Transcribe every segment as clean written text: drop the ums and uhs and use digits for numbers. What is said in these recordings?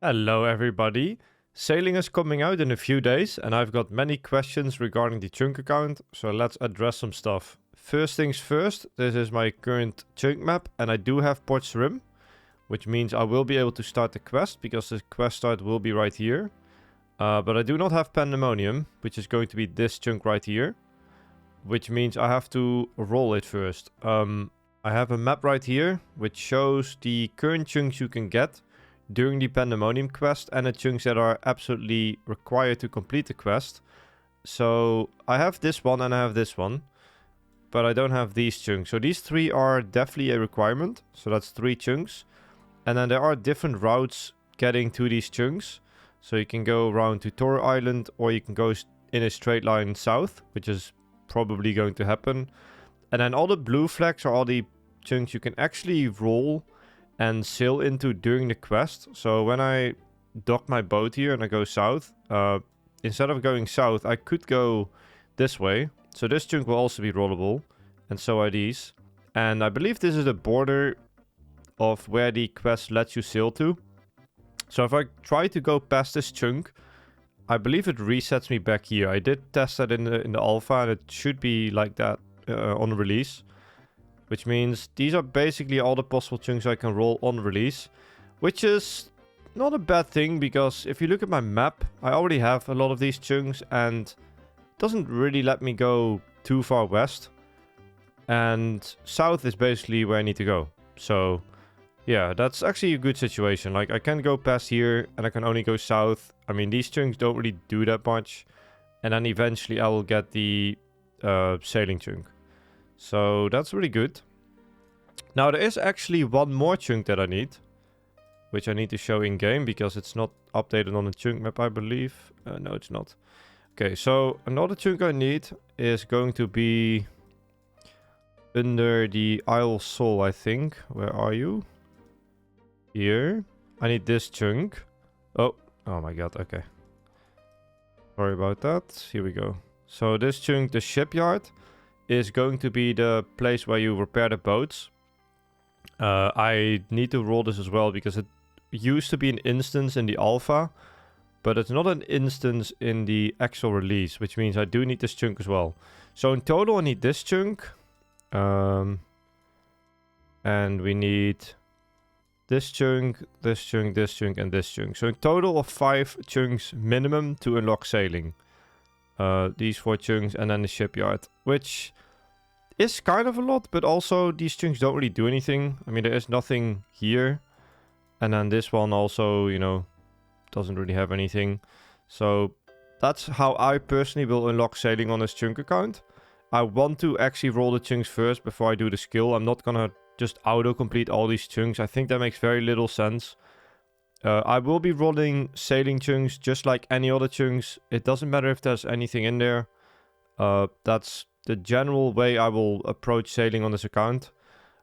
Hello everybody. Sailing is coming out in a few days and I've got many questions regarding the chunk account, so let's address some stuff. First things first, this is my current chunk map and I do have Port Rim, which means I will be able to start the quest because the quest start will be right here. But I do not have Pandemonium, which is going to be this chunk right here, which means I have to roll it first. I have a map right here which shows the current chunks you can get during the Pandemonium quest and the chunks that are absolutely required to complete the quest. So I have this one and I have this one, but I don't have these chunks. So these three are definitely a requirement. So that's 3 chunks. And then there are different routes getting to these chunks. So you can go around to Tor Island or you can go in a straight line south, which is probably going to happen. And then all the blue flags are all the chunks you can actually roll and sail into during the quest. So when I dock my boat here and I go south, instead of going south, I could go this way. So this chunk will also be rollable, and so are these. And I believe this is the border of where the quest lets you sail to. So if I try to go past this chunk, I believe it resets me back here. I did test that in the alpha, and it should be like that on release. Which means these are basically all the possible chunks I can roll on release. Which is not a bad thing, because if you look at my map, I already have a lot of these chunks and it doesn't really let me go too far west. And south is basically where I need to go. So yeah, that's actually a good situation. Like I can go past here and I can only go south. I mean, these chunks don't really do that much. And then eventually I will get the sailing chunk. So that's really good. Now there is actually one more chunk that I need, which I need to show in game because it's not updated on the chunk map, I believe. No, it's not. Okay, so another chunk I need is going to be under the Isle Soul, I think. Where are you? Here. I need this chunk. Oh my god, okay. Sorry about that. Here we go. So this chunk, the shipyard, is going to be the place where you repair the boats. I need to roll this as well because it used to be an instance in the alpha, but it's not an instance in the actual release, which means I do need this chunk as well. So in total I need this chunk, and we need this chunk, this chunk, this chunk, and this chunk. So in total of 5 chunks minimum to unlock sailing. These 4 chunks and then the shipyard, which is kind of a lot, but also these chunks don't really do anything. I mean, there is nothing here. And then this one also, you know, doesn't really have anything. So that's how I personally will unlock sailing on this chunk account. I want to actually roll the chunks first before I do the skill. I'm not gonna just auto-complete all these chunks. I think that makes very little sense. I will be rolling sailing chunks just like any other chunks. It doesn't matter if there's anything in there. That's the general way I will approach sailing on this account.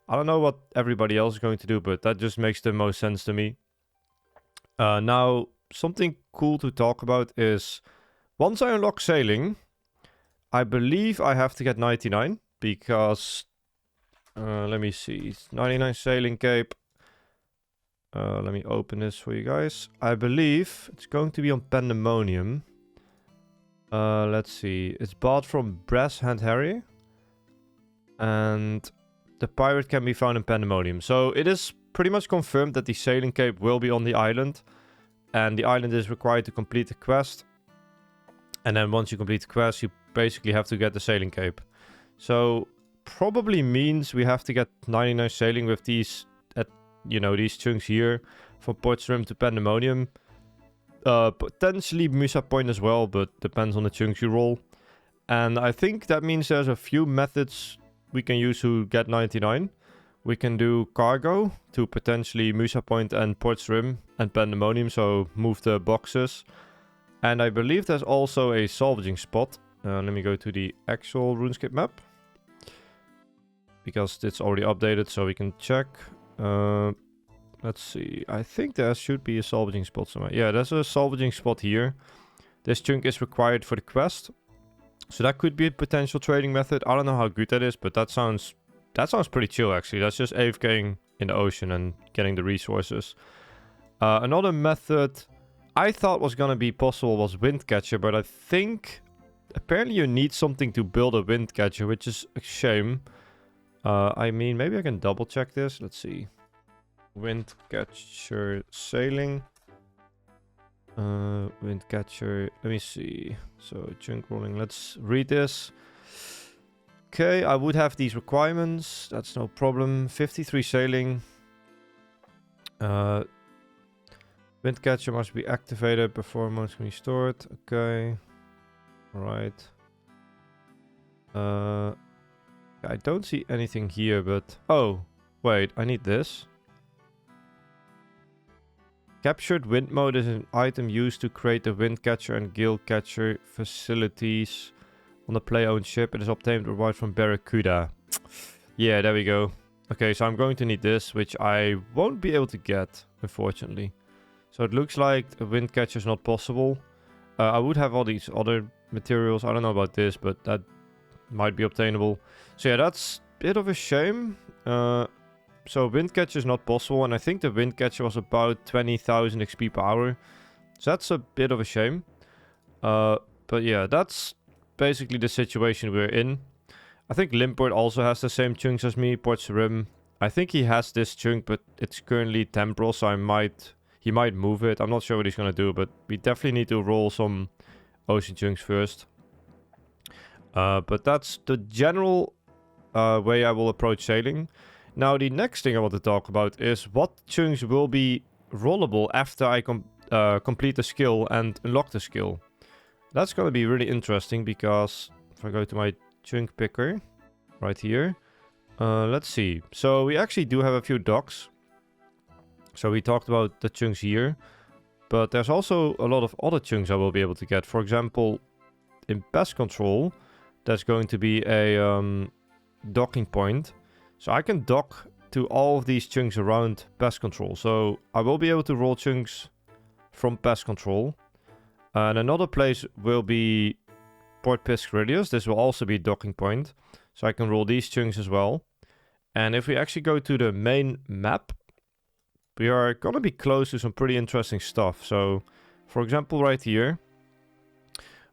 I don't know what everybody else is going to do, but that just makes the most sense to me. Now, something cool to talk about is once I unlock sailing, I believe I have to get 99 because let me see, 99 sailing cape. Let me open this for you guys. I believe it's going to be on Pandemonium. Let's see. It's bought from Brass Hand Harry. And the pirate can be found in Pandemonium. So it is pretty much confirmed that the sailing cape will be on the island. And the island is required to complete the quest. And then once you complete the quest, you basically have to get the sailing cape. So probably means we have to get 99 sailing with these, you know, these chunks here from Port Rim to Pandemonium. Potentially Musa Point as well, but depends on the chunks you roll. And I think that means there's a few methods we can use to get 99. We can do cargo to potentially Musa Point and Port Rim and Pandemonium, so move the boxes. And I believe there's also a salvaging spot. Let me go to the actual RuneScape map, because it's already updated, so we can check. Let's see. I think there should be a salvaging spot somewhere. Yeah, there's a salvaging spot here. This chunk is required for the quest. So that could be a potential trading method. I don't know how good that is, but that sounds pretty chill actually. That's just AFKing in the ocean and getting the resources. Another method I thought was gonna be possible was wind catcher, but I think apparently you need something to build a wind catcher, which is a shame. I mean, maybe I can double check this. Let's see. Wind catcher sailing. Wind catcher. Let me see. So chunk rolling. Let's read this. Okay, I would have these requirements. That's no problem. 53 sailing. Wind catcher must be activated before modes can be stored. Okay. Alright. I don't see anything here, but... Oh, wait, I need this. Captured wind mode is an item used to create the wind catcher and gill catcher facilities on the player-owned ship. It is obtained rewards from Barracuda. Yeah, there we go. Okay, so I'm going to need this, which I won't be able to get, unfortunately. So it looks like a wind catcher is not possible. I would have all these other materials. I don't know about this, but that might be obtainable. So yeah, that's a bit of a shame. So wind catcher is not possible, and I think the wind catcher was about 20,000 XP per hour. So that's a bit of a shame. But yeah, that's basically the situation we're in. I think Limpwurt also has the same chunks as me, Port's Rim. I think he has this chunk, but it's currently temporal, so he might move it. I'm not sure what he's gonna do, but we definitely need to roll some ocean chunks first. But that's the general way I will approach sailing. Now, the next thing I want to talk about is what chunks will be rollable after I complete the skill and unlock the skill. That's going to be really interesting because if I go to my chunk picker right here, let's see. So we actually do have a few docks. So we talked about the chunks here, but there's also a lot of other chunks I will be able to get. For example, in pest control, there's going to be a docking point. So I can dock to all of these chunks around pest control. So I will be able to roll chunks from pest control. And another place will be Port Piscaridius. This will also be a docking point. So I can roll these chunks as well. And if we actually go to the main map, we are going to be close to some pretty interesting stuff. So, for example, right here,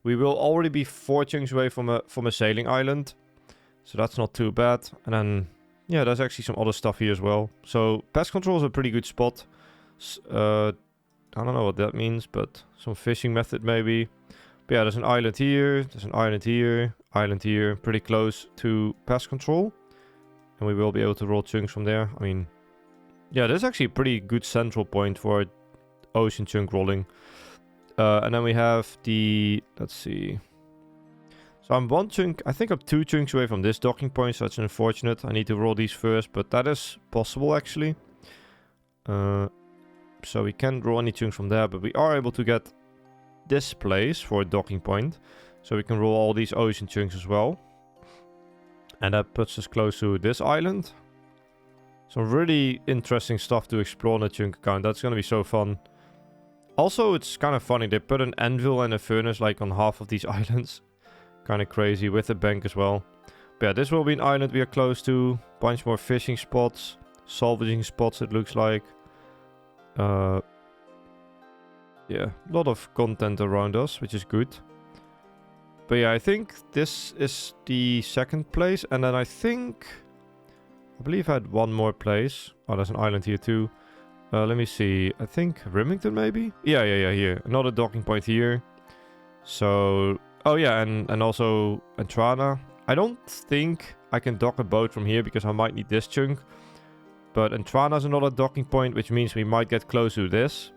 we will already be 4 chunks away from a sailing island. So that's not too bad. And then, yeah, there's actually some other stuff here as well. So pest control is a pretty good spot. I don't know what that means, but some fishing method maybe. But yeah, there's an island here. There's an island here. Pretty close to pest control. And we will be able to roll chunks from there. I mean, yeah, there's actually a pretty good central point for ocean chunk rolling. And then we have the, let's see. So I'm 1 chunk, I think I'm 2 chunks away from this docking point, so that's unfortunate. I need to roll these first, but that is possible actually. So we can't roll any chunks from there, but we are able to get this place for a docking point. So we can roll all these ocean chunks as well. And that puts us close to this island. Some really interesting stuff to explore on the chunk account. That's going to be so fun. Also, it's kind of funny. They put an anvil and a furnace like on half of these islands. Kind of crazy with a bank as well. But yeah, this will be an island we are close to. Bunch more fishing spots. Salvaging spots, it looks like. Yeah, a lot of content around us, which is good. But yeah, I think this is the second place. And then I believe I had one more place. Oh, there's an island here too. Let me see. I think Remington maybe? Yeah, here. Another docking point here. So, oh yeah, and also Entrana. I don't think I can dock a boat from here because I might need this chunk. But Entrana is another docking point, which means we might get close to this.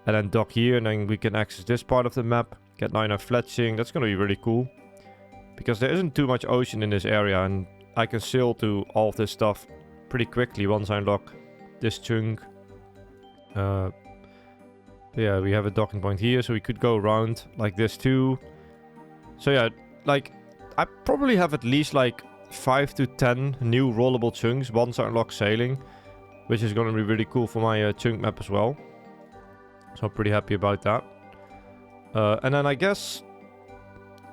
And then dock here, and then we can access this part of the map. Get 9 fletching. That's going to be really cool. Because there isn't too much ocean in this area, and I can sail to all of this stuff pretty quickly once I unlock this chunk. Yeah, we have a docking point here, so we could go around like this too. So yeah, like, I probably have at least like 5 to 10 new rollable chunks once I unlock sailing, which is going to be really cool for my chunk map as well. So I'm pretty happy about that. And then I guess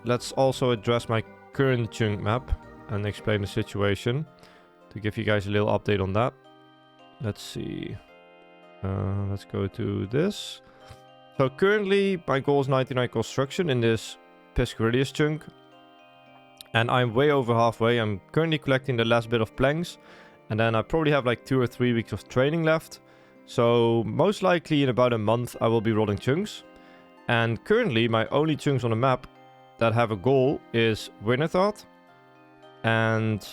let's also address my current chunk map and explain the situation to give you guys a little update on that. Let's see. Let's go to this. So currently my goal is 99 construction in this Piscaridius chunk. And I'm way over halfway. I'm currently collecting the last bit of planks. And then I probably have like 2 or 3 weeks of training left. So most likely in about a month I will be rolling chunks. And currently my only chunks on the map that have a goal is Winterthought. And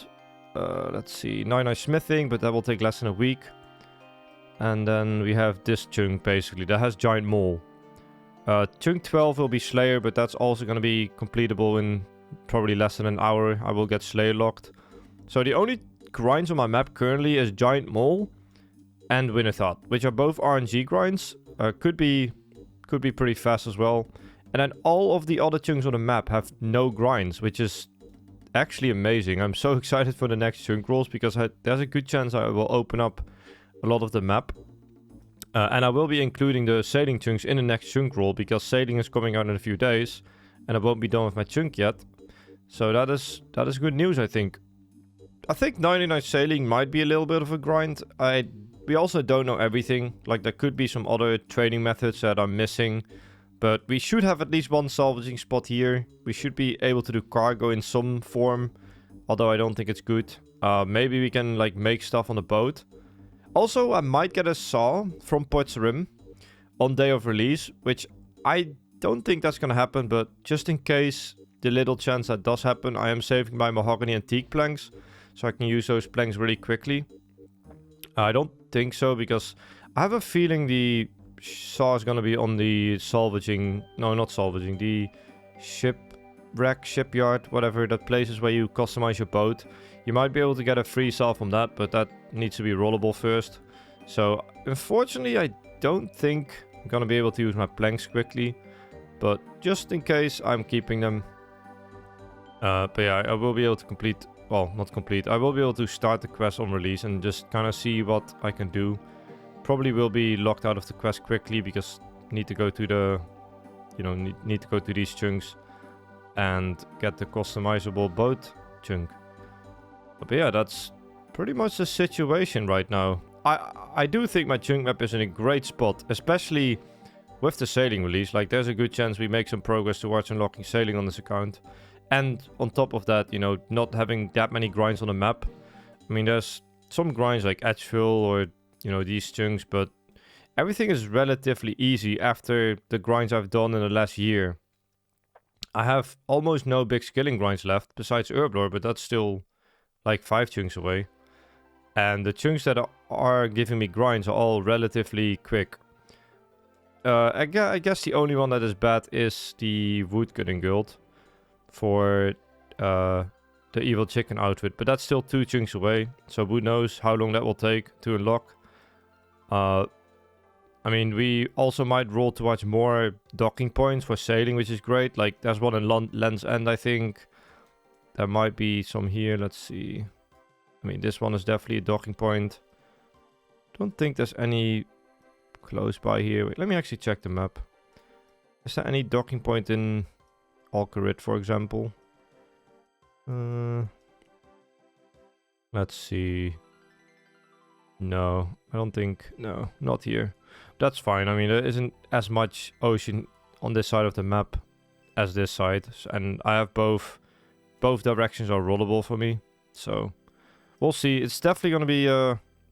let's see, 99 smithing, but that will take less than a week. And then we have this chunk basically that has giant mole. Chunk 12 will be Slayer, but that's also going to be completable in probably less than an hour. I will get Slayer locked. So the only grinds on my map currently is Giant Mole and Winterthought, which are both RNG grinds. Could be pretty fast as well. And then all of the other chunks on the map have no grinds, which is actually amazing. I'm so excited for the next chunk rolls because there's a good chance I will open up a lot of the map. And I will be including the sailing chunks in the next chunk roll because sailing is coming out in a few days. And I won't be done with my chunk yet. So that is good news, I think. I think 99 sailing might be a little bit of a grind. We also don't know everything. Like there could be some other trading methods that I'm missing. But we should have at least one salvaging spot here. We should be able to do cargo in some form. Although I don't think it's good. Maybe we can like make stuff on the boat. Also, I might get a saw from Potserim on day of release. Which I don't think that's going to happen. But just in case the little chance that does happen, I am saving my mahogany and teak planks. So I can use those planks really quickly. I don't think so because I have a feeling the saw is going to be on the salvaging... No, not salvaging. The shipyard, whatever that place is where you customize your boat. You might be able to get a free saw from that, but that needs to be rollable first. So unfortunately, I don't think I'm going to be able to use my planks quickly. But just in case, I'm keeping them. But yeah, I will be able to complete... Well, not complete. I will be able to start the quest on release and just kind of see what I can do. Probably will be locked out of the quest quickly because need to go to the... You know, need to go to these chunks and get the customizable boat chunk. But yeah, that's pretty much the situation right now. I do think my chunk map is in a great spot, especially with the sailing release. Like, there's a good chance we make some progress towards unlocking sailing on this account. And on top of that, you know, not having that many grinds on the map. I mean, there's some grinds like Edgefill or, you know, these chunks, but everything is relatively easy after the grinds I've done in the last year. I have almost no big skilling grinds left, besides Herblore, but that's still like 5 chunks away. And the chunks that are giving me grinds are all relatively quick. I guess the only one that is bad is the Woodcutting Guild for the Evil Chicken outfit, but that's still 2 chunks away, so who knows how long that will take to unlock. I mean, we also might roll towards more docking points for sailing, which is great. Like, there's one in Land's End, I think. There might be some here, let's see. I mean, this one is definitely a docking point. Don't think there's any close by here. Wait, let me actually check the map. Is there any docking point in Alcarid, for example? Let's see. No, I don't think... No, not here. That's fine. I mean, there isn't as much ocean on this side of the map as this side. And I have both directions are rollable for me. So, we'll see. It's definitely going to be...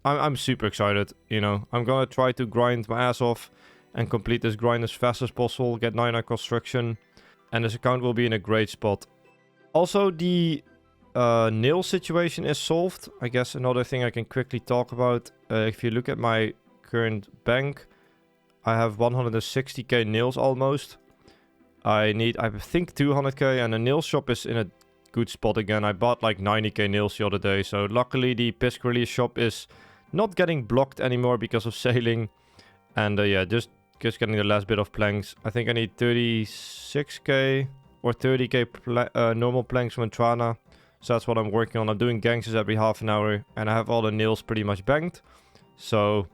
I'm super excited, you know. I'm going to try to grind my ass off and complete this grind as fast as possible. Get 99 construction. And this account will be in a great spot. Also, the nail situation is solved. I guess another thing I can quickly talk about. If you look at my current bank, I have 160k nails almost. I think 200k, and the nail shop is in a good spot again. I bought like 90k nails the other day. So luckily the Piscaridius shop is not getting blocked anymore because of sailing. And yeah, just getting the last bit of planks. I think I need 36k or 30k normal planks from Trana. So that's what I'm working on. I'm doing gangsters every half an hour. And I have all the nails pretty much banked. So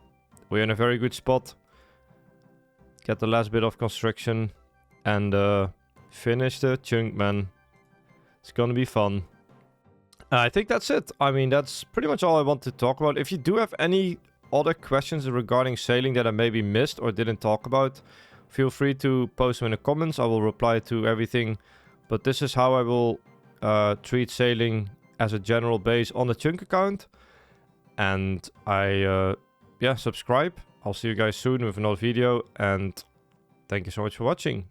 we're in a very good spot. Get the last bit of construction. And finish the chunk, man. It's gonna be fun. I think that's it. I mean, that's pretty much all I want to talk about. If you do have any other questions regarding sailing that I maybe missed or didn't talk about, feel free to post them in the comments. I will reply to everything. But this is how I will treat sailing as a general base on the Chunk account. And yeah, subscribe. I'll see you guys soon with another video. And thank you so much for watching.